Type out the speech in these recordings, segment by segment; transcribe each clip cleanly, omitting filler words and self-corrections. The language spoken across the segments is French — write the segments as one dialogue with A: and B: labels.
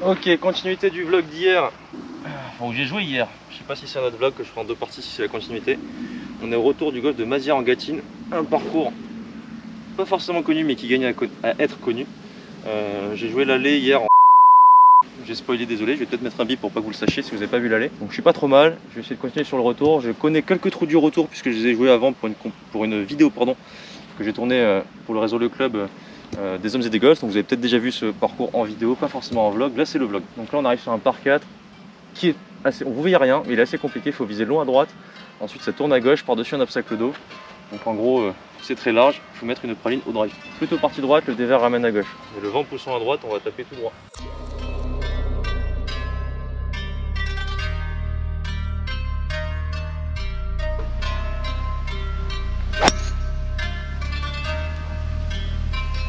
A: Ok, continuité du vlog d'hier. Bon, j'ai joué hier. Je sais pas si c'est un autre vlog que je ferai en deux parties, si c'est la continuité. On est au retour du golf de Mazières en Gâtine. Un parcours pas forcément connu, mais qui gagne à être connu. J'ai joué l'allée hier. J'ai spoilé, désolé. Je vais peut-être mettre un bip pour pas que vous le sachiez si vous n'avez pas vu l'allée. Donc je suis pas trop mal. Je vais essayer de continuer sur le retour. Je connais quelques trous du retour puisque je les ai joués avant pour une vidéo que j'ai tourné pour le réseau Le Club. Des hommes et des golfs, donc vous avez peut-être déjà vu ce parcours en vidéo, pas forcément en vlog. Là c'est le vlog. Donc là on arrive sur un par 4 qui est assez, on ne voyait rien, mais il est assez compliqué, il faut viser loin à droite, ensuite ça tourne à gauche, par-dessus un obstacle d'eau. Donc en gros c'est très large, il faut mettre une praline au drive. Plutôt partie droite, le dévers ramène à gauche. Et le vent poussant à droite, on va taper tout droit.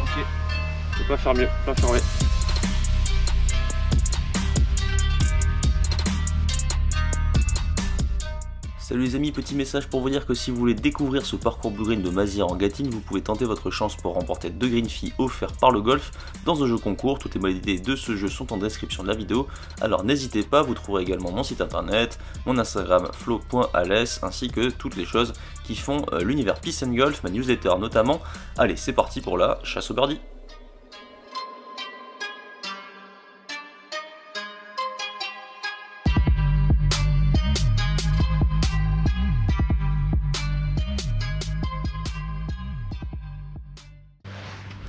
A: Ok, je peux pas faire mieux, pas fermer.
B: Salut les amis, petit message pour vous dire que si vous voulez découvrir ce parcours Blue Green de Mazières en Gâtine, vous pouvez tenter votre chance pour remporter 2 green fees offerts par le golf dans un jeu concours. Toutes les modalités de ce jeu sont en description de la vidéo, alors n'hésitez pas, vous trouverez également mon site internet, mon Instagram flo.ales ainsi que toutes les choses qui font l'univers Peace and Golf, ma newsletter notamment. Allez, c'est parti pour la chasse au birdie.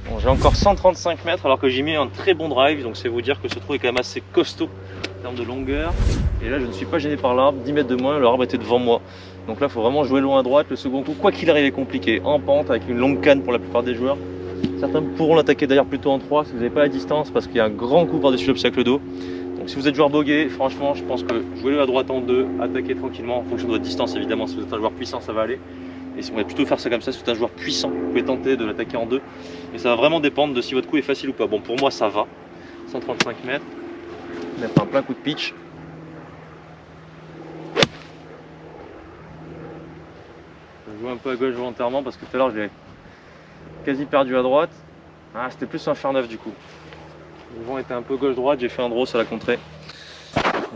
A: Bon, j'ai encore 135 mètres alors que j'ai mis un très bon drive, donc c'est vous dire que ce trou est quand même assez costaud en termes de longueur. Et là je ne suis pas gêné par l'arbre, 10 mètres de moins, l'arbre était devant moi. Donc là il faut vraiment jouer loin à droite, le second coup quoi qu'il arrive est compliqué, en pente avec une longue canne pour la plupart des joueurs. Certains pourront l'attaquer d'ailleurs plutôt en 3 si vous n'avez pas la distance parce qu'il y a un grand coup par-dessus l'obstacle d'eau. Donc si vous êtes joueur bogué, franchement je pense que jouez-le à droite en 2, attaquez tranquillement en fonction de votre distance évidemment. Si vous êtes un joueur puissant ça va aller. Et on va plutôt faire ça comme ça, si vous êtes un joueur puissant, vous pouvez tenter de l'attaquer en 2. Mais ça va vraiment dépendre de si votre coup est facile ou pas. Bon pour moi ça va, 135 mètres, mettre un plein coup de pitch. Je joue un peu à gauche volontairement parce que tout à l'heure je l'ai quasi perdu à droite. Ah c'était plus un fer neuf du coup. Le vent était un peu gauche-droite, j'ai fait un draw, ça l'a contré.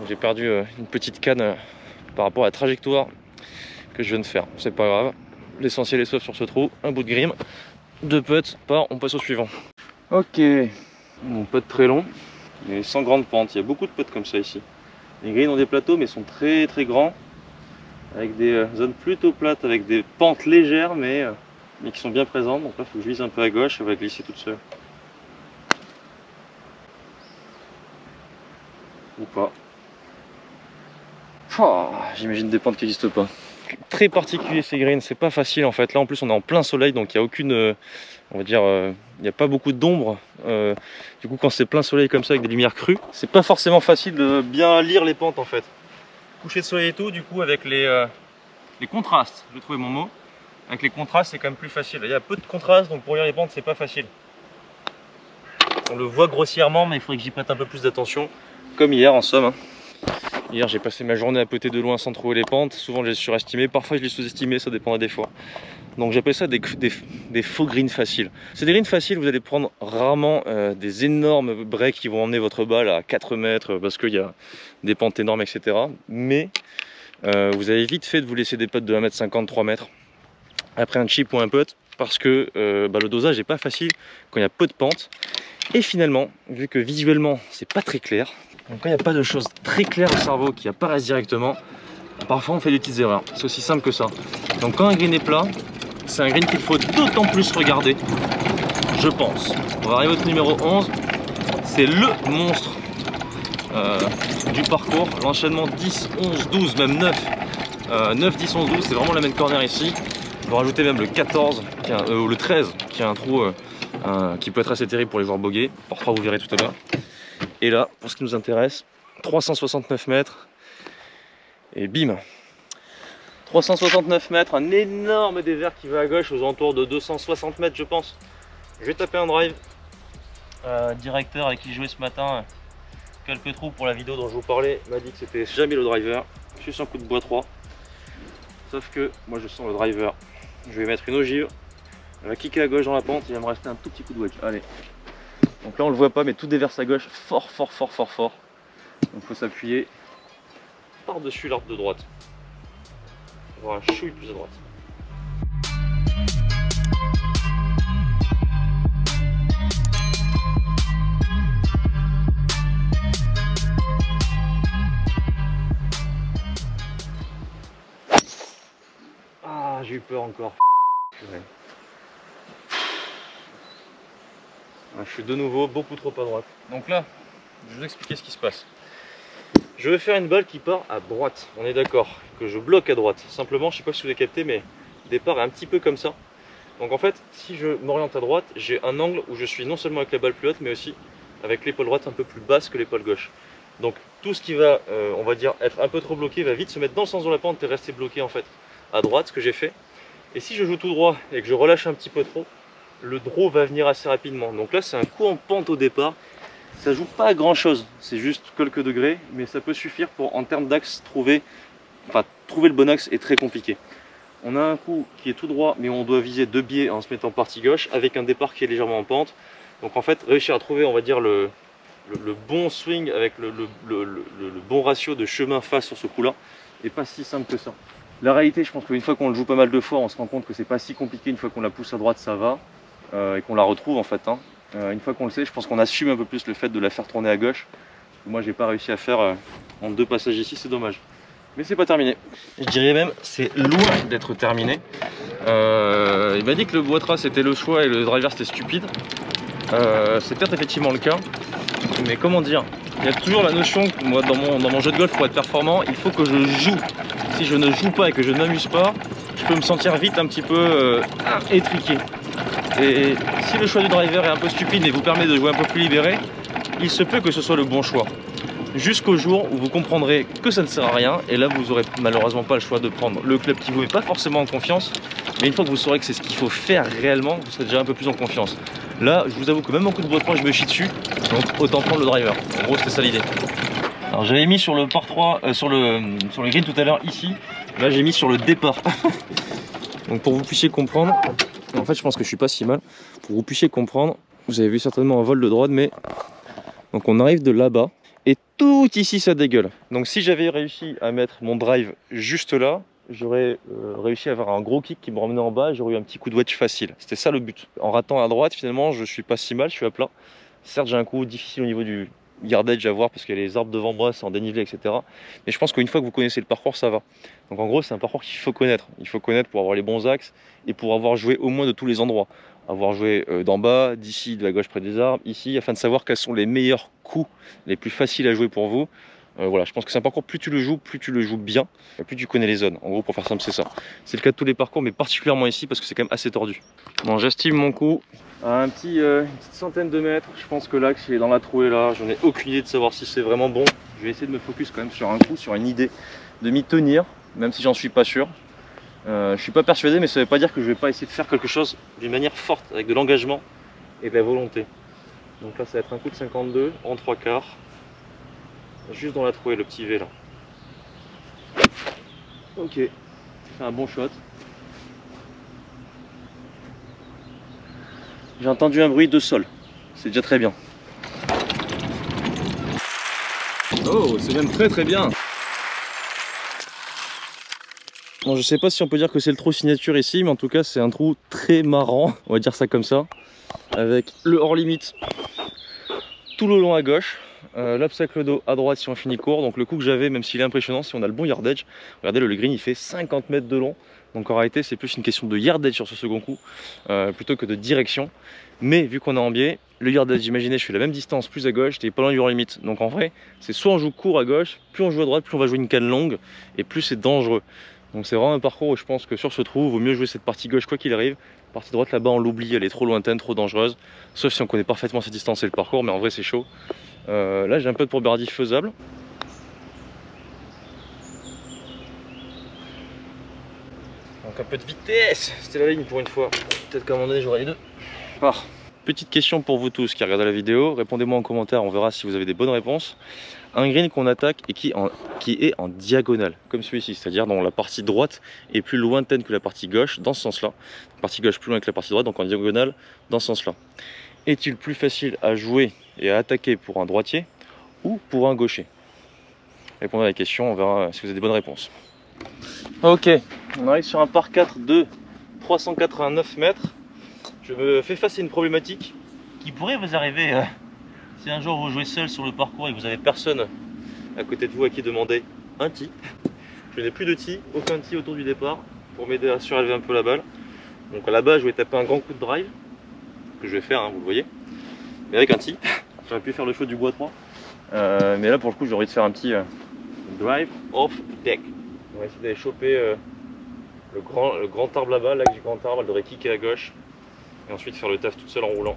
A: J'ai perdu une petite canne par rapport à la trajectoire que je viens de faire. C'est pas grave. L'essentiel est sauf sur ce trou. Un bout de grime, 2 putts, on passe au suivant. Ok, mon putt très long, mais sans grande pente. Il y a beaucoup de putts comme ça ici. Les greens ont des plateaux, mais sont très très grands, avec des zones plutôt plates, avec des pentes légères, mais qui sont bien présentes. Donc là, il faut que je vise un peu à gauche, elle va glisser toute seule. Ou pas. Oh, j'imagine des pentes qui n'existent pas. Très particulier ces greens, c'est pas facile en fait. Là en plus on est en plein soleil donc il n'y a aucune, on va dire, il n'y a pas beaucoup d'ombre. Du coup quand c'est plein soleil comme ça avec des lumières crues, c'est pas forcément facile de bien lire les pentes en fait. Coucher de soleil et tout, du coup avec les contrastes, je vais trouver mon mot. Avec les contrastes c'est quand même plus facile. Il y a peu de contrastes donc pour lire les pentes c'est pas facile. On le voit grossièrement mais il faudrait que j'y prête un peu plus d'attention. Comme hier en somme. Hier j'ai passé ma journée à peter de loin sans trouver les pentes, souvent je les surestimais, parfois je les sous-estimais, ça dépendait des fois. Donc j'appelle ça des faux greens faciles. C'est des greens faciles, vous allez prendre rarement des énormes breaks qui vont emmener votre balle à 4 mètres parce qu'il y a des pentes énormes etc. Mais vous avez vite fait de vous laisser des putts de 1,50 m, 3 mètres après un chip ou un putt parce que le dosage n'est pas facile quand il y a peu de pente. Et finalement, vu que visuellement c'est pas très clair, donc quand il n'y a pas de choses très claires au cerveau qui apparaissent directement, parfois on fait des petites erreurs. C'est aussi simple que ça. Donc quand un green est plat, c'est un green qu'il faut d'autant plus regarder, je pense. On va arriver au numéro 11. C'est le monstre du parcours. L'enchaînement 10, 11, 12, même 9. 9, 10, 11, 12, c'est vraiment la main corner ici. On va rajouter même le 14 ou le 13 qui a un trou qui peut être assez terrible pour les joueurs bogués. Parfois vous verrez tout à l'heure. Et là, pour ce qui nous intéresse, 369 mètres. Et bim, 369 mètres, un énorme dévers qui va à gauche aux alentours de 260 mètres je pense. Je vais taper un drive. Directeur avec qui je jouais ce matin, quelques trous pour la vidéo dont je vous parlais, m'a dit que c'était jamais le driver. Juste un coup de bois 3. Sauf que moi je sens le driver. Je vais mettre une ogive. Elle va kicker à gauche dans la pente, il va me rester un tout petit coup de wedge. Allez. Donc là on le voit pas, mais tout déverse à gauche fort. Donc il faut s'appuyer par-dessus l'arbre de droite. Avoir un chouille plus à droite. Ah, j'ai eu peur encore. Je suis de nouveau beaucoup trop à droite. Donc là, je vais vous expliquer ce qui se passe. Je vais faire une balle qui part à droite, on est d'accord, que je bloque à droite. Simplement, je ne sais pas si vous avez capté, mais le départ est un petit peu comme ça. Donc en fait, si je m'oriente à droite, j'ai un angle où je suis non seulement avec la balle plus haute, mais aussi avec l'épaule droite un peu plus basse que l'épaule gauche. Donc tout ce qui va, on va dire, être un peu trop bloqué, va vite se mettre dans le sens de la pente et rester bloqué en fait à droite, ce que j'ai fait. Et si je joue tout droit et que je relâche un petit peu trop, le draw va venir assez rapidement. Donc là, c'est un coup en pente au départ. Ça joue pas à grand chose, c'est juste quelques degrés, mais ça peut suffire pour, en termes d'axe, trouver le bon axe est très compliqué. On a un coup qui est tout droit, mais on doit viser 2 biais en se mettant partie gauche, avec un départ qui est légèrement en pente. Donc en fait, réussir à trouver, on va dire, le bon swing avec le bon ratio de chemin face sur ce coup-là, est pas si simple que ça. La réalité, je pense qu'une fois qu'on le joue pas mal de fois, on se rend compte que c'est pas si compliqué. Une fois qu'on la pousse à droite, ça va, et qu'on la retrouve en fait. Une fois qu'on le sait, je pense qu'on assume un peu plus le fait de la faire tourner à gauche. Moi, j'ai pas réussi à faire en 2 passages ici, c'est dommage. Mais c'est pas terminé. Je dirais même, c'est loin d'être terminé. Il m'a dit que le boîte c'était le choix et le driver c'était stupide. C'est peut-être effectivement le cas. Mais comment dire, il y a toujours la notion que moi, dans mon jeu de golf, pour être performant, il faut que je joue. Si je ne joue pas et que je ne m'amuse pas, je peux me sentir vite un petit peu étriqué. Et si le choix du driver est un peu stupide et vous permet de jouer un peu plus libéré, il se peut que ce soit le bon choix. Jusqu'au jour où vous comprendrez que ça ne sert à rien, et là vous n'aurez malheureusement pas le choix de prendre le club qui vous met pas forcément en confiance, mais une fois que vous saurez que c'est ce qu'il faut faire réellement, vous serez déjà un peu plus en confiance. Là, je vous avoue que même en coup de boîte, je me chie dessus, donc autant prendre le driver. En gros, c'était ça l'idée. Alors j'avais mis sur le par 3, sur le green tout à l'heure ici, là j'ai mis sur le départ. Donc pour que vous puissiez comprendre, en fait je pense que je suis pas si mal, pour que vous puissiez comprendre, vous avez vu certainement un vol de droite, mais donc on arrive de là-bas, et tout ici ça dégueule. Donc si j'avais réussi à mettre mon drive juste là, j'aurais réussi à avoir un gros kick qui me ramenait en bas, j'aurais eu un petit coup de wedge facile. C'était ça le but. En ratant à droite, finalement je suis pas si mal, je suis à plat. Certes j'ai un coup difficile au niveau du yardage à voir parce qu'il y a les arbres devant moi, c'est en dénivelé, etc. Mais je pense qu'une fois que vous connaissez le parcours, ça va. Donc en gros, c'est un parcours qu'il faut connaître. Il faut connaître pour avoir les bons axes et pour avoir joué au moins de tous les endroits. Avoir joué d'en bas, d'ici, de la gauche près des arbres, ici, afin de savoir quels sont les meilleurs coups, les plus faciles à jouer pour vous. Voilà, je pense que c'est un parcours, plus tu le joues bien, plus tu connais les zones. En gros, pour faire simple, c'est ça. C'est le cas de tous les parcours, mais particulièrement ici parce que c'est quand même assez tordu. Bon, j'estime mon coup à une petite centaine de mètres. Je pense que l'axe il est dans la trouée là. J'en ai aucune idée de savoir si c'est vraiment bon. Je vais essayer de me focus quand même sur un coup, sur une idée de m'y tenir, même si j'en suis pas sûr. Je suis pas persuadé, mais ça veut pas dire que je vais pas essayer de faire quelque chose d'une manière forte, avec de l'engagement et de la volonté. Donc là, ça va être un coup de 52 en 3/4. Juste dans la trouée, le petit V là. Ok, c'est un bon shot. J'ai entendu un bruit de sol, c'est déjà très bien. Oh, c'est même très bien. Bon, je sais pas si on peut dire que c'est le trou signature ici, mais en tout cas c'est un trou très marrant, on va dire ça comme ça, avec le hors limite tout le long à gauche. L'obstacle d'eau à droite si on finit court. Donc le coup que j'avais, même s'il est impressionnant, si on a le bon yardage, regardez, le green il fait 50 mètres de long. Donc en réalité c'est plus une question de yardage sur ce second coup plutôt que de direction. Mais vu qu'on est en biais, le yardage, imaginez, je fais la même distance plus à gauche, t'es pas loin du hors limite. Donc en vrai c'est soit on joue court à gauche, plus on joue à droite, plus on va jouer une canne longue et plus c'est dangereux. Donc c'est vraiment un parcours où je pense que sur ce trou, il vaut mieux jouer cette partie gauche quoi qu'il arrive. La partie droite là-bas on l'oublie, elle est trop lointaine, trop dangereuse. Sauf si on connaît parfaitement cette distance et le parcours, mais en vrai c'est chaud. Là j'ai un peu de birdie faisable. Donc un peu de vitesse, c'était la ligne pour une fois. Peut-être qu'à un moment donné j'aurai les deux. Petite question pour vous tous qui regardez la vidéo, répondez-moi en commentaire, on verra si vous avez des bonnes réponses. Un green qu'on attaque et qui est en diagonale, comme celui-ci, c'est-à-dire dont la partie droite est plus lointaine que la partie gauche, dans ce sens-là. La partie gauche plus loin que la partie droite, donc en diagonale, dans ce sens-là. est-il plus facile à jouer et à attaquer pour un droitier ou pour un gaucher? Répondez à la question, on verra si vous avez des bonnes réponses. Ok, on arrive sur un par 4 de 389 mètres. Je me fais face à une problématique qui pourrait vous arriver si un jour vous jouez seul sur le parcours et que vous n'avez personne à côté de vous à qui demander un tee. Je n'ai plus de tee, aucun tee autour du départ pour m'aider à surélever un peu la balle. Donc là-bas, je vais taper un grand coup de drive que je vais faire, hein, vous le voyez, mais avec un tee. J'aurais pu faire le show du bois 3, mais là pour le coup, j'ai envie de faire un petit drive off deck. On va essayer d'aller choper le grand arbre là-bas, l'axe du grand arbre, elle devrait kicker à gauche et ensuite faire le taf toute seule en roulant.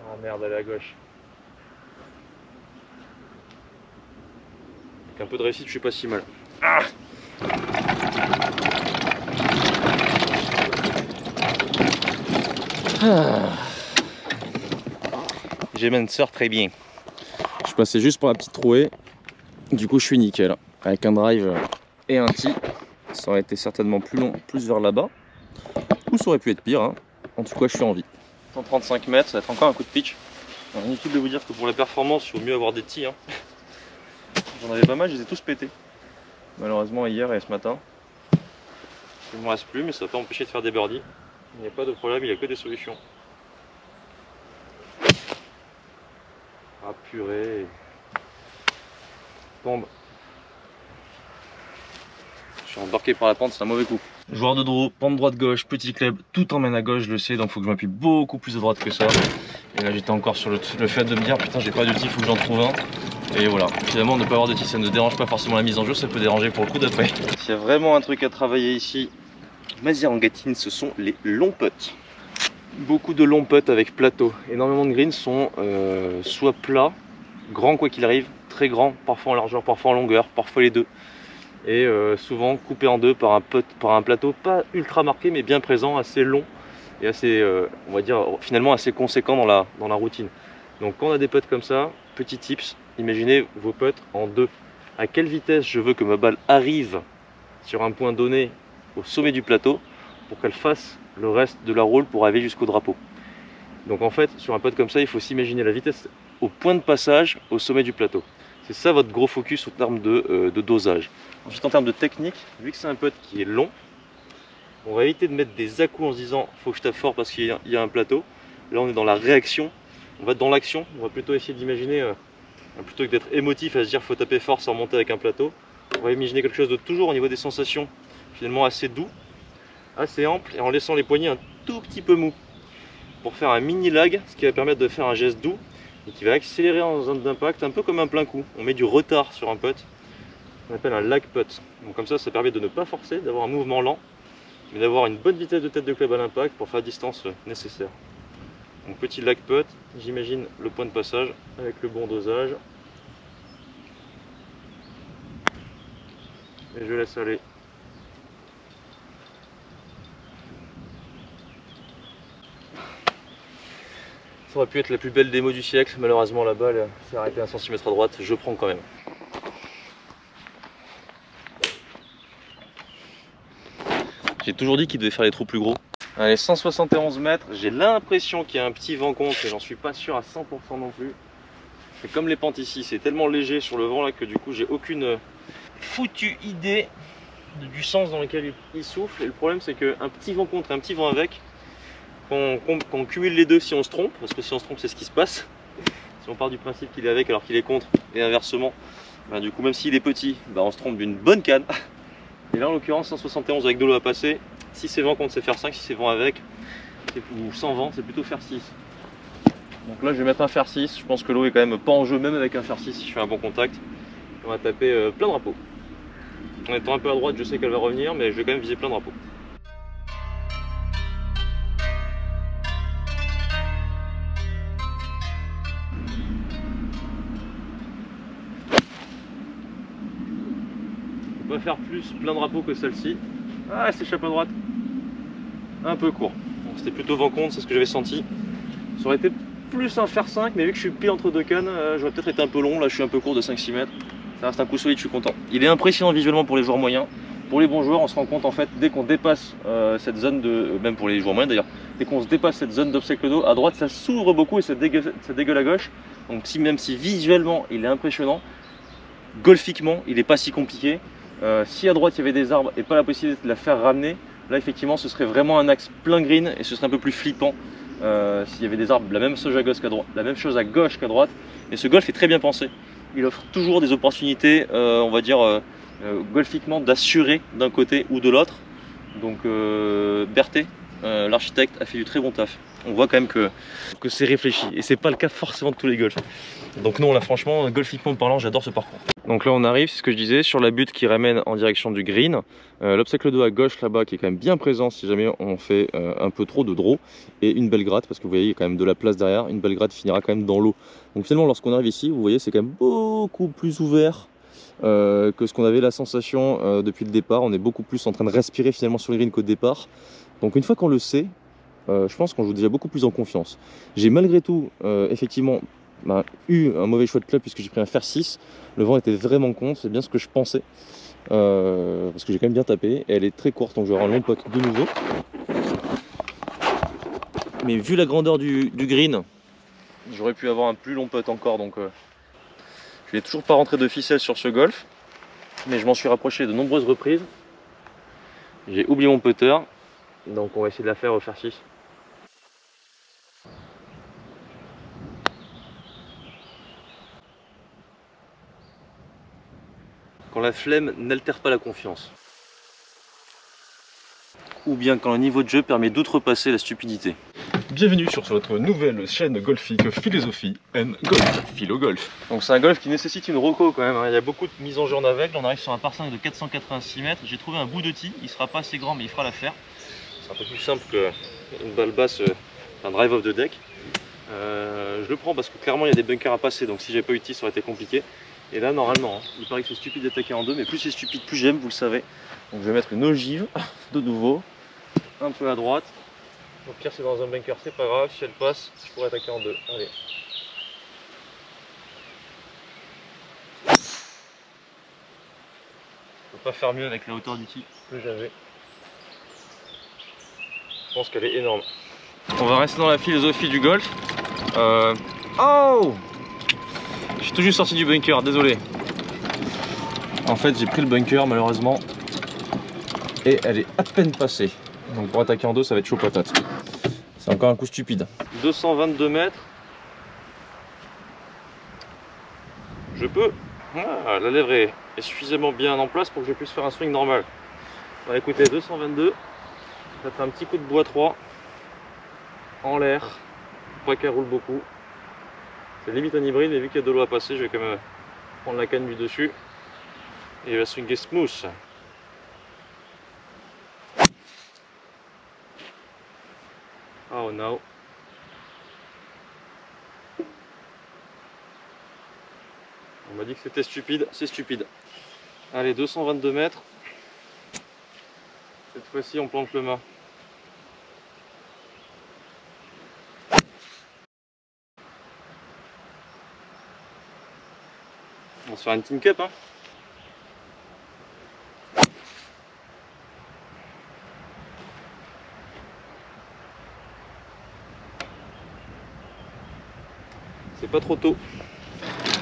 A: Ah merde, elle est à gauche. Avec un peu de réussite, je suis pas si mal. Ah, j'ai une sœur très bien. Je passais juste pour la petite trouée. Du coup, je suis nickel. Avec un drive et un tee, ça aurait été certainement plus long, plus vers là-bas. Ou ça aurait pu être pire. Hein. En tout cas, je suis en vie. 135 mètres, ça va être encore un coup de pitch. Inutile de vous dire que pour la performance, il vaut mieux avoir des tees. Hein. J'en avais pas mal, je les ai tous pétés. Malheureusement, hier et ce matin. Il ne me reste plus, mais ça va pas empêcher de faire des birdies. Il n'y a pas de problème, il n'y a que des solutions. Ah purée. Tombe. Je suis embarqué par la pente, c'est un mauvais coup. Joueur de draw, pente droite-gauche, petit club, tout emmène à gauche, je le sais, donc il faut que je m'appuie beaucoup plus à droite que ça. Et là j'étais encore sur le fait de me dire putain j'ai pas de tee, il faut que j'en trouve un. Et voilà, finalement ne pas avoir de tee ça ne dérange pas forcément la mise en jeu, ça peut déranger pour le coup d'après. S'il y a vraiment un truc à travailler ici, Mazières-en-Gâtine, ce sont les longs putts. Beaucoup de longs putts avec plateau. Énormément de greens sont soit plats, grands quoi qu'il arrive, très grands, parfois en largeur, parfois en longueur, parfois les deux. Et souvent coupés en deux par un plateau pas ultra marqué mais bien présent, assez long et assez, on va dire finalement assez conséquent dans la routine. Donc quand on a des putts comme ça, petit tips, imaginez vos putts en deux. À quelle vitesse je veux que ma balle arrive sur un point donné au sommet du plateau pour qu'elle fasse le reste de la roule pour arriver jusqu'au drapeau. Donc en fait sur un putt comme ça il faut s'imaginer la vitesse au point de passage au sommet du plateau. C'est ça votre gros focus en termes de dosage. Ensuite en termes de technique, vu que c'est un putt qui est long, on va éviter de mettre des à-coups en se disant faut que je tape fort parce qu'il y a un plateau. Là on est dans la réaction, on va être dans l'action, on va plutôt essayer d'imaginer, plutôt que d'être émotif à se dire faut taper fort sans monter avec un plateau, on va imaginer quelque chose de toujours au niveau des sensations finalement assez doux, assez ample et en laissant les poignets un tout petit peu mous pour faire un mini lag, ce qui va permettre de faire un geste doux et qui va accélérer en zone d'impact un peu comme un plein coup. On met du retard sur un putt, on appelle un lag putt. Donc comme ça permet de ne pas forcer, d'avoir un mouvement lent, mais d'avoir une bonne vitesse de tête de club à l'impact pour faire la distance nécessaire. Donc petit lag putt, j'imagine le point de passage avec le bon dosage. Et je laisse aller. Ça aurait pu être la plus belle démo du siècle, malheureusement la balle s'est arrêtée 1 cm à droite, je prends quand même. J'ai toujours dit qu'il devait faire les trous plus gros. Allez, 171 mètres, j'ai l'impression qu'il y a un petit vent contre, mais j'en suis pas sûr à 100% non plus. C'est comme les pentes ici, c'est tellement léger sur le vent là que du coup j'ai aucune foutue idée du sens dans lequel il souffle. Et le problème c'est qu'un petit vent contre et un petit vent avec, quand on cumule les deux, si on se trompe, parce que si on se trompe c'est ce qui se passe, si on part du principe qu'il est avec alors qu'il est contre et inversement, ben du coup même s'il est petit, ben on se trompe d'une bonne canne. Et là en l'occurrence 171 avec de l'eau à passer, si c'est vent contre c'est faire 5, si c'est vent avec, ou sans vent c'est plutôt faire 6. Donc là je vais mettre un fer 6, je pense que l'eau est quand même pas en jeu même avec un fer 6 si je fais un bon contact. On va taper plein drapeau. En étant un peu à droite je sais qu'elle va revenir mais je vais quand même viser plein drapeau. On peut pas faire plus plein drapeau que celle-ci. Ah elle s'échappe à droite. Un peu court. c'était plutôt vent contre, c'est ce que j'avais senti. Ça aurait été plus un fer 5, mais vu que je suis pile entre deux cannes, j'aurais peut-être été un peu long. Là je suis un peu court de 5-6 mètres. Ça reste un coup solide, je suis content. Il est impressionnant visuellement pour les joueurs moyens. Pour les bons joueurs, on se rend compte en fait, dès qu'on dépasse cette zone de... même pour les joueurs moyens d'ailleurs, dès qu'on se dépasse cette zone d'obstacle d'eau, à droite ça s'ouvre beaucoup et ça dégueule à gauche. Donc même si visuellement il est impressionnant, golfiquement il n'est pas si compliqué. Si à droite il y avait des arbres et pas la possibilité de la faire ramener, là effectivement ce serait vraiment un axe plein green et ce serait un peu plus flippant. S'il y avait des arbres, la même chose à gauche qu'à droite, la même chose à gauche qu'à droite. Et ce golf est très bien pensé. Il offre toujours des opportunités, on va dire golfiquement, d'assurer d'un côté ou de l'autre. Donc Berthet, l'architecte, a fait du très bon taf. On voit quand même que c'est réfléchi et c'est pas le cas forcément de tous les golfs. Donc non, là franchement, golfiquement parlant, j'adore ce parcours. Donc là on arrive, c'est ce que je disais, sur la butte qui ramène en direction du green. L'obstacle d'eau à gauche là-bas qui est quand même bien présent si jamais on fait un peu trop de draw. Et une belle gratte, parce que vous voyez il y a quand même de la place derrière, une belle gratte finira quand même dans l'eau. Donc finalement lorsqu'on arrive ici, vous voyez c'est quand même beaucoup plus ouvert que ce qu'on avait la sensation depuis le départ. On est beaucoup plus en train de respirer finalement sur le green qu'au départ. Donc une fois qu'on le sait, je pense qu'on joue déjà beaucoup plus en confiance. J'ai malgré tout effectivement eu un mauvais choix de club puisque j'ai pris un fer 6. Le vent était vraiment contre, c'est bien ce que je pensais. Parce que j'ai quand même bien tapé. Et elle est très courte, donc je vais avoir un long putt de nouveau. Mais vu la grandeur du green, j'aurais pu avoir un plus long putt encore. Donc je n'ai toujours pas rentré de ficelle sur ce golf. Mais je m'en suis rapproché de nombreuses reprises. J'ai oublié mon putter. Donc on va essayer de la faire au fer 6. Quand la flemme n'altère pas la confiance. Ou bien quand le niveau de jeu permet d'outrepasser la stupidité.
C: Bienvenue sur votre nouvelle chaîne golfique Philosophie and Golf, Philo Golf.
A: Donc c'est un golf qui nécessite une reco quand même, hein. Il y a beaucoup de mise en jeu en aveugle. On arrive sur un par 5 de 486 mètres. J'ai trouvé un bout de tee, il sera pas assez grand mais il fera l'affaire. C'est un peu plus simple qu'une balle basse, un drive off the deck. Je le prends parce que clairement il y a des bunkers à passer, donc si j'avais pas eu de tee ça aurait été compliqué. Et là normalement, hein, il paraît que c'est stupide d'attaquer en deux, mais plus c'est stupide, plus j'aime, vous le savez. Donc je vais mettre une ogive de nouveau, un peu à droite. Au pire c'est dans un bunker, c'est pas grave, si elle passe, je pourrais attaquer en deux. Allez. Je peux pas faire mieux avec la hauteur du tee que j'avais. Je pense qu'elle est énorme. On va rester dans la philosophie du golf. Oh! Je suis tout juste sorti du bunker, désolé. En fait j'ai pris le bunker malheureusement et elle est à peine passée. Donc pour attaquer en deux ça va être chaud patate. C'est encore un coup stupide. 222 mètres. Je peux. Ah, la lèvre est suffisamment bien en place pour que je puisse faire un swing normal. On va écouter 222. Ça fait un petit coup de bois 3 en l'air. Pas qu'elle roule beaucoup. C'est limite un hybride, mais vu qu'il y a de l'eau à passer, je vais quand même prendre la canne du dessus et il va swinguer smooth. Oh no. On m'a dit que c'était stupide, c'est stupide. Allez, 222 mètres. Cette fois-ci, on plante le mât. On va se faire une tin cup, hein. C'est pas trop tôt.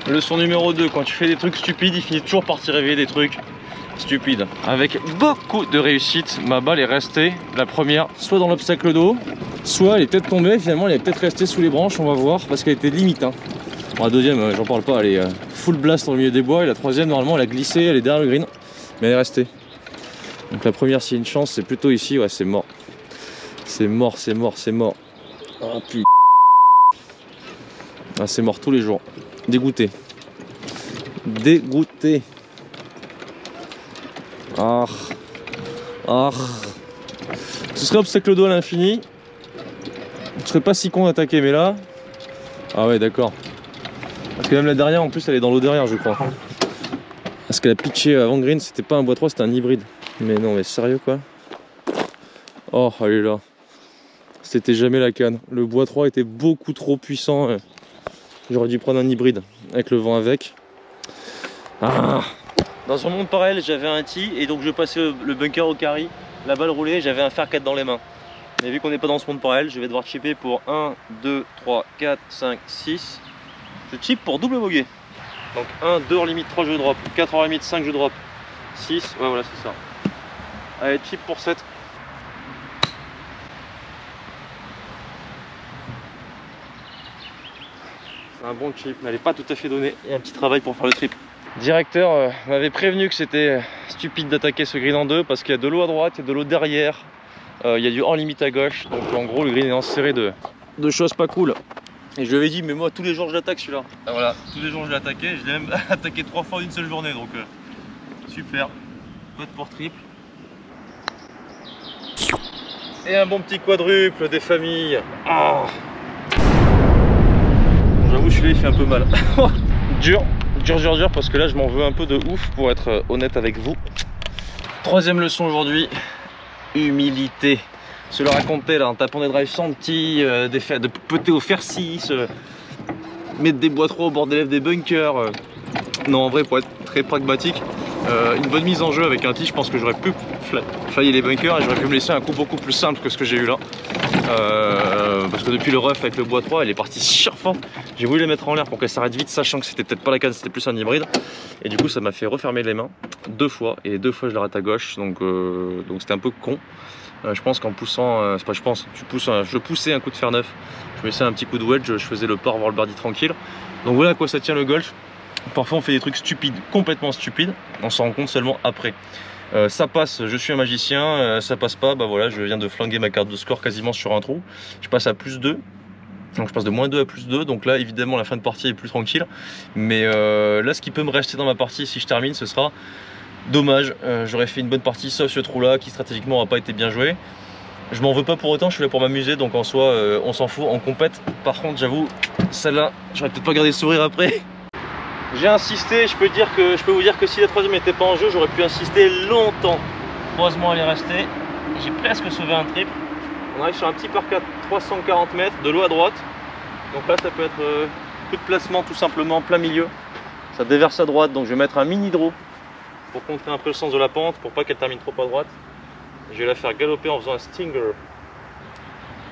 A: Leçon numéro 2, quand tu fais des trucs stupides, il finit toujours par t'y réveiller des trucs stupides. Avec beaucoup de réussite, ma balle est restée, la première, soit dans l'obstacle d'eau, soit elle est peut-être tombée, finalement elle est peut-être restée sous les branches, on va voir, parce qu'elle était limite. Hein. Bon, la deuxième, j'en parle pas, elle est full blast dans le milieu des bois, et la troisième, normalement, elle a glissé, elle est derrière le green, mais elle est restée. Donc la première, s'il y a une chance, c'est plutôt ici, ouais, c'est mort. C'est mort, c'est mort, c'est mort. Oh putain. Ah, c'est mort tous les jours. Dégoûté. Dégoûté. Ah. Ah. Ce serait obstacle d'eau à l'infini. Je serais pas si con d'attaquer, mais là. Ah ouais, d'accord. Parce que même la derrière, en plus, elle est dans l'eau derrière, je crois. Parce qu'elle a pitché avant green, c'était pas un bois 3, c'était un hybride. Mais non, mais sérieux quoi. Oh, elle est là. c'était jamais la canne. Le bois 3 était beaucoup trop puissant. J'aurais dû prendre un hybride avec le vent avec. Ah. Dans un monde parallèle, j'avais un tee et donc je passais le bunker au carry. La balle roulait, j'avais un fer 4 dans les mains. Mais vu qu'on n'est pas dans ce monde parallèle, je vais devoir chipper pour 1, 2, 3, 4, 5, 6. Je chip pour double bogey. Donc 1, 2 hors limite, 3 je drop. 4 hors limite, 5 je drop. 6, ouais voilà c'est ça. Allez, chip pour 7. C'est un bon chip, mais elle n'est pas tout à fait donnée. Il y a un petit travail pour faire le trip. Directeur m'avait prévenu que c'était stupide d'attaquer ce green en deux parce qu'il y a de l'eau à droite, il y a de l'eau derrière, il y a du hors limite à gauche, donc en gros le green est enserré de choses pas cool. Et je lui avais dit mais moi tous les jours je l'attaque celui-là. Voilà, tous les jours je l'ai attaqué, je l'ai même attaqué 3 fois en une seule journée, donc super. Pote pour triple. Et un bon petit quadruple des familles. Oh. Bon, j'avoue celui-là il fait un peu mal. Dur. Dur parce que là je m'en veux un peu de ouf pour être honnête avec vous. Troisième leçon aujourd'hui, humilité. Se le raconter là en tapant des drives sentis, de peter au fer 6, mettre des bois 3 au bord des lèvres des bunkers. Non en vrai pour être très pragmatique, une bonne mise en jeu avec un tee, je pense que j'aurais pu faillir les bunkers et j'aurais pu me laisser un coup beaucoup plus simple que ce que j'ai eu là. Parce que depuis le rough avec le bois 3 elle est partie surfant. J'ai voulu la mettre en l'air pour qu'elle s'arrête vite, sachant que c'était peut-être pas la canne, c'était plus un hybride. Et du coup ça m'a fait refermer les mains 2 fois et 2 fois je la rate à gauche, donc c'était un peu con. Je pense qu'en poussant, c'est pas je pense, je poussais un coup de fer neuf, je me laissais un petit coup de wedge, je faisais le par voir le birdie tranquille. Donc voilà à quoi ça tient le golf. Parfois on fait des trucs stupides, complètement stupides, on s'en rend compte seulement après. Ça passe, je suis un magicien, ça passe pas, bah voilà, je viens de flinguer ma carte de score quasiment sur un trou. Je passe à plus 2, donc je passe de moins 2 à plus 2, donc là évidemment la fin de partie est plus tranquille. Mais là ce qui peut me rester dans ma partie si je termine, ce sera dommage, j'aurais fait une bonne partie sauf ce trou là qui stratégiquement n'a pas été bien joué. Je m'en veux pas pour autant, je suis là pour m'amuser, donc en soi on s'en fout, on compète. Par contre j'avoue, celle-là, j'aurais peut-être pas gardé le sourire après. J'ai insisté, je peux vous dire que si la troisième n'était pas en jeu, j'aurais pu insister longtemps. Heureusement elle est restée. J'ai presque sauvé un triple. On arrive sur un petit par 4, 340 mètres, de l'eau à droite. Donc là ça peut être coup de placement tout simplement, plein milieu. Ça déverse à droite, donc je vais mettre un mini draw pour contrer un peu le sens de la pente, pour pas qu'elle termine trop à droite. Je vais la faire galoper en faisant un stinger.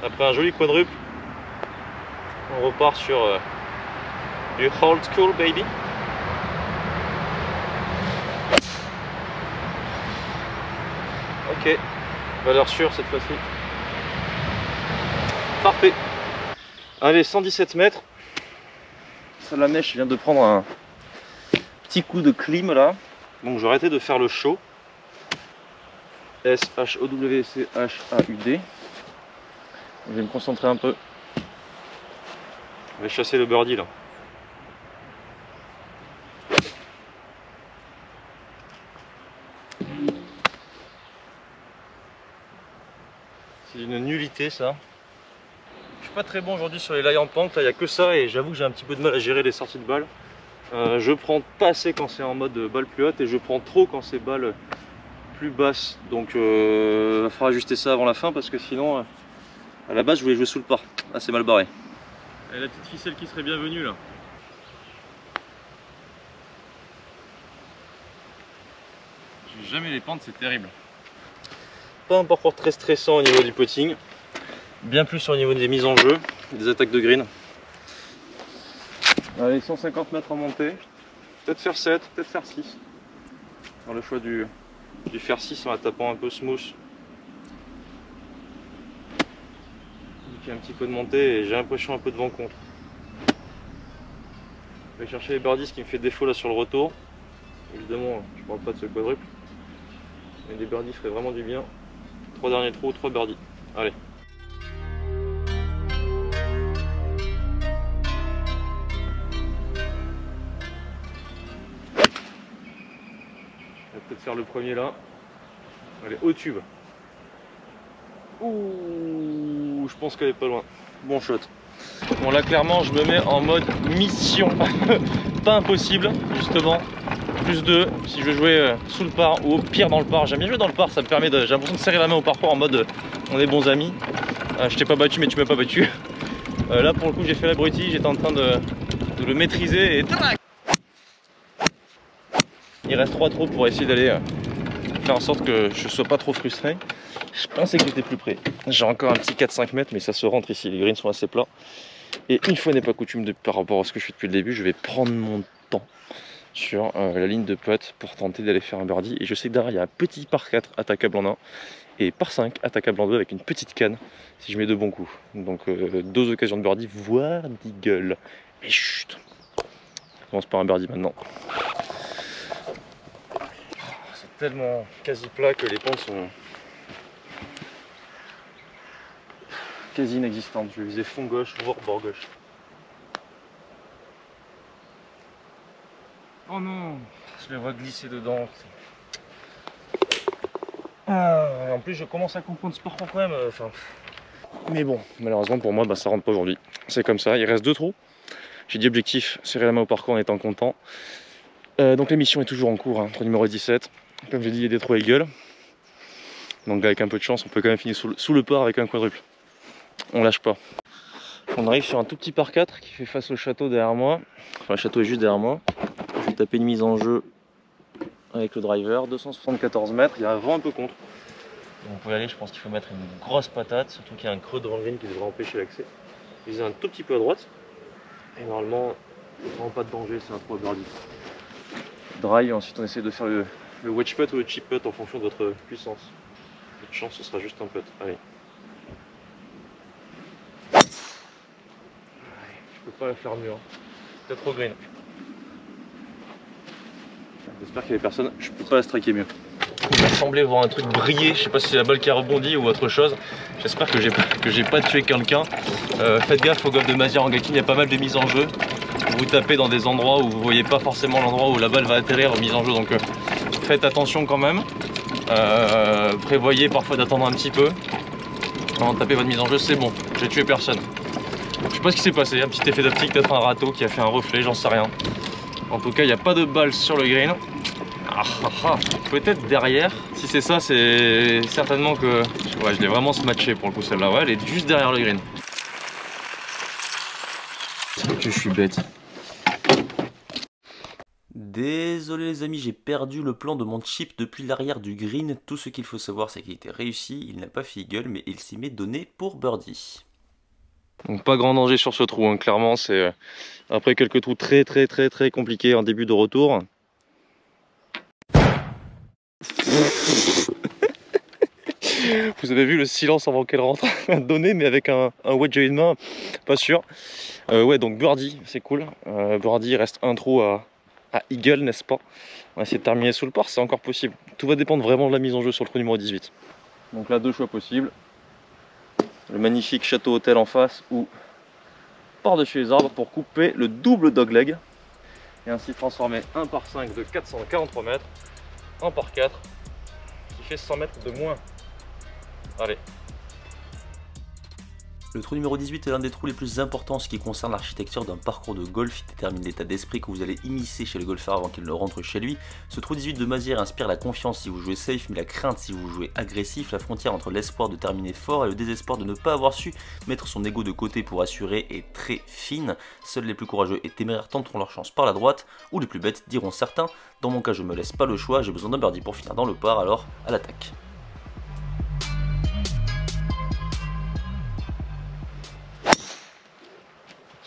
A: Après un joli quadruple, on repart sur du old school baby. Ok, valeur sûre cette fois-ci. Parfait. Allez, 117 mètres. Ça la mèche, je viens de prendre un petit coup de clim là. Donc j'ai arrêté de faire le show. S-H-O-W-C-H-A-U-D. Je vais me concentrer un peu. Je vais chasser le birdie là. C'est une nullité ça. Je suis pas très bon aujourd'hui sur les lays en pente, il n'y a que ça et j'avoue que j'ai un petit peu de mal à gérer les sorties de balles. Je prends pas assez quand c'est en mode balle plus haute et je prends trop quand c'est balle plus basse. Donc il va falloir ajuster ça avant la fin parce que sinon à la base je voulais jouer sous le par. Ah c'est mal barré. Et la petite ficelle qui serait bienvenue là. J'ai jamais les pentes, c'est terrible. Pas un parcours très stressant au niveau du putting, bien plus au niveau des mises en jeu, des attaques de green. Allez, 150 mètres en montée, peut-être faire 7, peut-être faire 6. Dans le choix du faire 6 en la tapant un peu smooth. Il y a un petit peu de montée et j'ai l'impression un peu de vent contre. Je vais chercher les birdies, ce qui me fait défaut là sur le retour. Évidemment, je parle pas de ce quadruple, mais des birdies feraient vraiment du bien. 3 derniers trous, 3 birdies. Allez. On va peut-être faire le premier là. Allez, au tube. Ouh, je pense qu'elle est pas loin. Bon shot. Bon là clairement je me mets en mode mission. Pas impossible justement. Plus 2 si je veux jouer sous le par ou au pire dans le par. J'aime bien jouer dans le par, ça me permet de. J'ai l'impression de serrer la main au parcours en mode on est bons amis. Je t'ai pas battu, mais tu m'as pas battu. Là pour le coup j'ai fait l'abruti, j'étais en train de le maîtriser et tac. Il reste 3 trous pour essayer d'aller faire en sorte que je sois pas trop frustré. Je pensais que j'étais plus près. J'ai encore un petit 4-5 mètres, mais ça se rentre ici, les greens sont assez plats. Et une fois n'est pas coutume par rapport à ce que je fais depuis le début, je vais prendre mon temps sur la ligne de putt pour tenter d'aller faire un birdie. Et je sais que derrière il y a un petit par 4 attaquable en 1 et par 5 attaquable en 2 avec une petite canne si je mets de bons coups. Donc 2 occasions de birdie, voire d'eagle. Mais chut, on commence par un birdie maintenant. C'est tellement quasi plat que les pentes sont quasi inexistantes. Je vais viser fond gauche, voire bord gauche. Oh non, je les vois glisser dedans. En plus je commence à comprendre ce parcours quand même. Mais bon, malheureusement pour moi ça rentre pas aujourd'hui. C'est comme ça, il reste 2 trous. J'ai dit objectif, serrer la main au parcours en étant content. Donc l'émission est toujours en cours, trou numéro 17. Comme j'ai dit, il y a des trous eagle. Donc avec un peu de chance, on peut quand même finir sous le par avec un quadruple. On lâche pas. On arrive sur un tout petit par 4 qui fait face au château derrière moi. Enfin, le château est juste derrière moi. Je vais taper une mise en jeu avec le driver, 274 mètres. Il y a un vent un peu contre. Donc pour y aller, je pense qu'il faut mettre une grosse patate, surtout qu'il y a un creux devant le green qui devrait empêcher l'accès. Viser un tout petit peu à droite. Et normalement, vraiment pas de danger, c'est un trou à birdie. Drive, ensuite on essaie de faire le wedge putt ou le chip putt en fonction de votre puissance. Votre chance, ce sera juste un putt. Allez. Je peux pas la faire mieux. Peut-être au green. J'espère qu'il y avait personne. Je peux pas la striker mieux. Il m'a semblé voir un truc briller. Je sais pas si c'est la balle qui a rebondi ou autre chose. J'espère que j'ai pas tué quelqu'un. Faites gaffe au golf de Mazières en Gatine. Il y a pas mal de mises en jeu. Vous tapez dans des endroits où vous voyez pas forcément l'endroit où la balle va atterrir mise en jeu. Donc faites attention quand même. Prévoyez parfois d'attendre un petit peu. Avant de taper votre mise en jeu, c'est bon. J'ai tué personne. Je sais pas ce qui s'est passé, un petit effet d'optique, peut-être un râteau qui a fait un reflet, j'en sais rien. En tout cas, il n'y a pas de balle sur le green. Peut-être derrière. Si c'est ça, c'est certainement que... Ouais, je l'ai vraiment smatché pour le coup celle-là. Ouais, elle est juste derrière le green. Que je suis bête.
B: Désolé les amis, j'ai perdu le plan de mon chip depuis l'arrière du green. Tout ce qu'il faut savoir, c'est qu'il était réussi. Il n'a pas fait eagle, mais il s'y met donné pour birdie.
A: Donc pas grand danger sur ce trou, clairement c'est après quelques trous très compliqués en début de retour. Vous avez vu le silence avant qu'elle rentre donné, mais avec un wedge à une main, pas sûr. Ouais, donc birdie, c'est cool. Birdie, il reste un trou à eagle, n'est-ce pas? On va essayer de terminer sous le par, c'est encore possible. Tout va dépendre vraiment de la mise en jeu sur le trou numéro 18. Donc là, 2 choix possibles. Le magnifique château hôtel en face ou par-dessus les arbres pour couper le double dogleg et ainsi transformer un par 5 de 443 mètres en par 4 qui fait 100 mètres de moins. Allez.
B: Le trou numéro 18 est l'un des trous les plus importants en ce qui concerne l'architecture d'un parcours de golf. Il détermine l'état d'esprit que vous allez immiscer chez le golfeur avant qu'il ne rentre chez lui. Ce trou 18 de Mazières inspire la confiance si vous jouez safe, mais la crainte si vous jouez agressif. La frontière entre l'espoir de terminer fort et le désespoir de ne pas avoir su mettre son ego de côté pour assurer est très fine. Seuls les plus courageux et téméraires tenteront leur chance par la droite, ou les plus bêtes diront certains. Dans mon cas, je me laisse pas le choix, j'ai besoin d'un birdie pour finir dans le par, alors à l'attaque.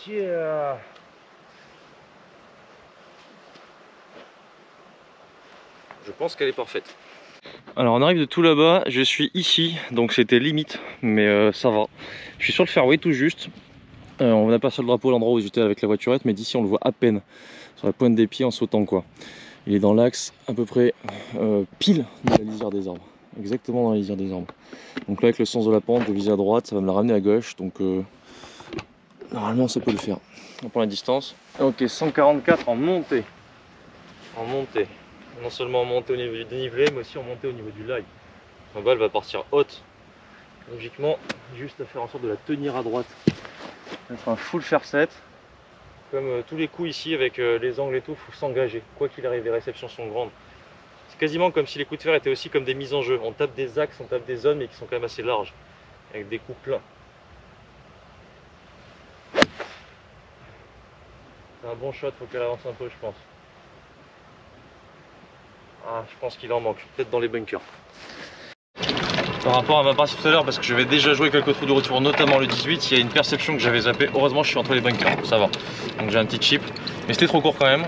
A: Yeah. Je pense qu'elle est parfaite. Alors on arrive de tout là-bas, je suis ici, donc c'était limite, mais ça va. Je suis sur le fairway tout juste. On n'a pas sur le drapeau l'endroit où j'étais avec la voiturette, mais d'ici on le voit à peine sur la pointe des pieds en sautant quoi. Il est dans l'axe à peu près pile de la lisière des arbres, exactement dans la lisière des arbres. Donc là avec le sens de la pente, je vise à droite, ça va me la ramener à gauche, donc normalement ça peut le faire. On prend la distance. Ok, 144 en montée. En montée. Non seulement en montée au niveau du dénivelé, mais aussi en montée au niveau du lie. La balle va partir haute. Logiquement, juste à faire en sorte de la tenir à droite. Mettre un full fair set. Comme tous les coups ici avec les angles et tout, il faut s'engager. Quoi qu'il arrive, les réceptions sont grandes. C'est quasiment comme si les coups de fer étaient aussi comme des mises en jeu. On tape des axes, on tape des zones, mais qui sont quand même assez larges. Avec des coups pleins. C'est un bon shot, faut qu'elle avance un peu, je pense. Ah, je pense qu'il en manque, peut-être dans les bunkers. Par rapport à ma partie tout à l'heure, parce que je vais déjà jouer quelques trous de retour, notamment le 18, il y a une perception que j'avais zappé. Heureusement, je suis entre les bunkers, ça va. Donc j'ai un petit chip, mais c'était trop court quand même.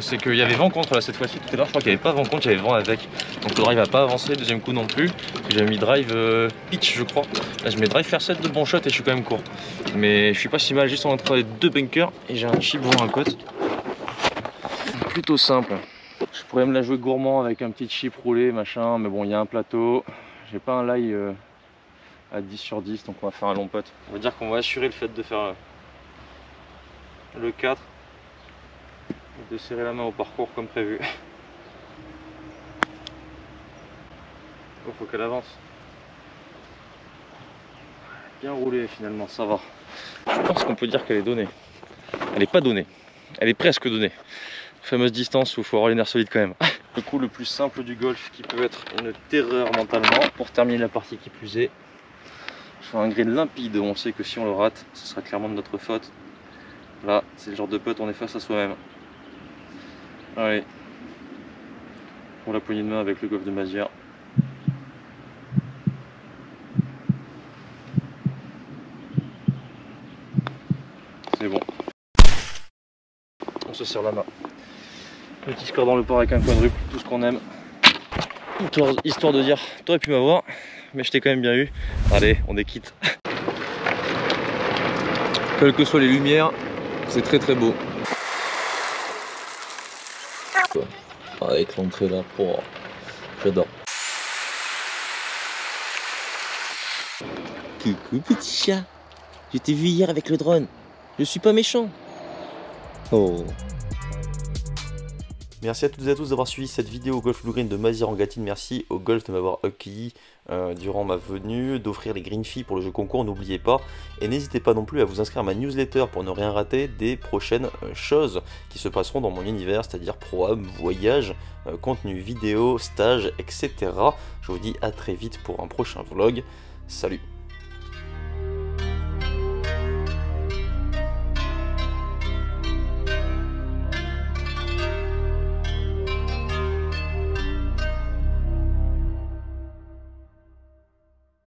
A: C'est qu'il y avait vent contre là cette fois-ci. Tout à l'heure, je crois qu'il n'y avait pas vent contre, il y avait vent avec. Donc le drive n'a pas avancé, deuxième coup non plus. J'avais mis drive pitch, je crois. Là, je mets drive faire 7 de bon shot et je suis quand même court. Mais je suis pas si mal, juste entre les deux bunkers et j'ai un chip bon à côte. Plutôt simple. Je pourrais me la jouer gourmand avec un petit chip roulé, machin, mais bon, il y a un plateau. J'ai pas un lie à 10 sur 10, donc on va faire un long putt. On va dire qu'on va assurer le fait de faire le 4 et de serrer la main au parcours comme prévu. Oh, faut qu'elle avance. Bien roulé finalement, ça va. Je pense qu'on peut dire qu'elle est donnée. Elle n'est pas donnée, elle est presque donnée. Fameuse distance où il faut avoir les nerfs solides quand même. Le coup le plus simple du golf qui peut être une terreur mentalement pour terminer la partie qui plus est. Sur un green limpide, on sait que si on le rate, ce sera clairement de notre faute. Là, c'est le genre de putt, on est face à soi-même. Allez. Pour la poignée de main avec le golf de Mazières. C'est bon. On se serre la main. Petit score dans le port avec un quadruple, tout ce qu'on aime. Histoire de dire, t'aurais pu m'avoir, mais je t'ai quand même bien eu. Allez, on est quitte. Quelles que soient les lumières, c'est très très beau. Avec l'entrée là, oh, j'adore. Coucou petit chat, je t'ai vu hier avec le drone. Je suis pas méchant. Oh.
B: Merci à toutes et à tous d'avoir suivi cette vidéo au Golf Blue Green de Mazières en Gâtine. Merci au Golf de m'avoir accueilli durant ma venue, d'offrir les green fees pour le jeu concours, n'oubliez pas. Et n'hésitez pas non plus à vous inscrire à ma newsletter pour ne rien rater des prochaines choses qui se passeront dans mon univers, c'est-à-dire programme, voyage, contenu vidéo, stage, etc. Je vous dis à très vite pour un prochain vlog. Salut!